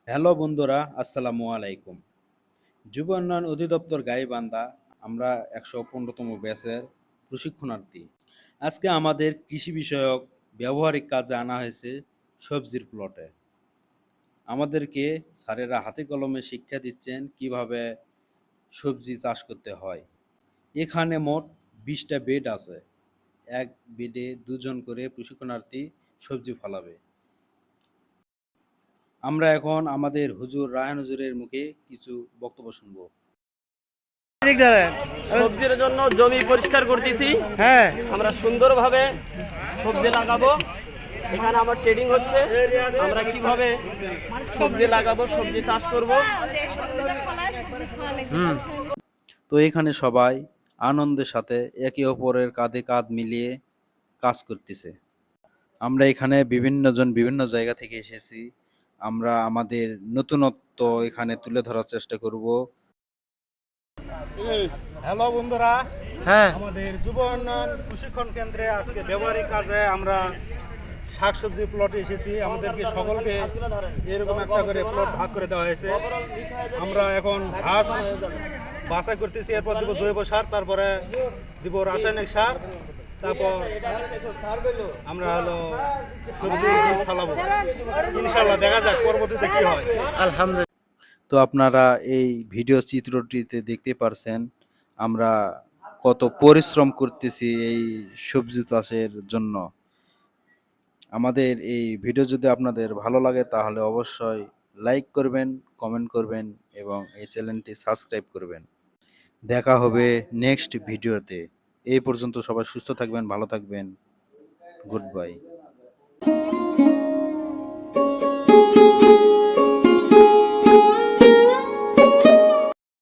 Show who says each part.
Speaker 1: Hello বন্ধুরা, আসসালামু আলাইকুম। যুব উন্নয়ন অধিদপ্তর গাইবান্ধা। আমরা ১১৫তম ব্যাচের প্রশিক্ষণার্থী। আজকে আমাদের কৃষি বিষয়ক ব্যবহারিক কাজে আনা হয়েছে সবজির প্লটে। আমাদেরকে স্যারেরা হাতে কলমে শিক্ষা দিচ্ছেন কিভাবে সবজি চাষ করতে হয়। এখানে মোট ২০টা বেড আছে। এক বেডে ২ জন করে প্রশিক্ষণার্থী সবজি ফলাবে। আমরা এখন আমাদের হুজুর রায়হান হুজুরের মুখে কিছু বক্তব্য শুনব।
Speaker 2: এদিক ধরেন।
Speaker 3: সবজির জন্য জমি পরিষ্কার করতেছি।
Speaker 2: হ্যাঁ,
Speaker 3: আমরা সুন্দরভাবে সবজি লাগাবো। এখানে আমার ট্রেডিং হচ্ছে, আমরা কিভাবে সবজি লাগাবো, সবজি চাষ করব।
Speaker 1: তো এখানে সবাই আনন্দের সাথে একে অপরের কাঁধে কাঁধ মিলিয়ে কাজ করতেছে। আমরা এখানে বিভিন্ন জন বিভিন্ন জায়গা থেকে এসেছি। আমরা আমাদের নতুনত্ব এখানে তুলে ধরার চেষ্টা করব।
Speaker 4: হ্যালো বন্ধুরা,
Speaker 2: হ্যাঁ,
Speaker 4: আমাদের যুব উন্নয়ন প্রশিক্ষণ কেন্দ্রে আজকে ব্যবহারিক কাজে আমরা শাকসবজি প্লটে এসেছি। আমাদেরকে সকলকে এরকম একটা করে প্লট ভাগ করে দেওয়া হয়েছে। আমরা এখন ঘাস বাছাই করতেছি, এরপর দিব জৈব সার, তারপরে দিব রাসায়নিক সার, তারপর আমরা সবজির বীজ ফলাবো। ইনশাল্লাহ দেখা যাক পরবর্তীতে কি হয়।
Speaker 2: আলহামদুলিল্লাহ।
Speaker 1: তো আপনারা এই ভিডিও চিত্রটিতে দেখতে পারছেন আমরা কত পরিশ্রম করতেছি এই সবজি চাষের জন্য। আমাদের এই ভিডিও যদি আপনাদের ভালো লাগে তাহলে অবশ্যই লাইক করবেন, কমেন্ট করবেন এবং এই চ্যানেলটি সাবস্ক্রাইব করবেন। দেখা হবে নেক্সট ভিডিওতে। এই পর্যন্ত সবাই সুস্থ থাকবেন, ভালো থাকবেন। Good bye.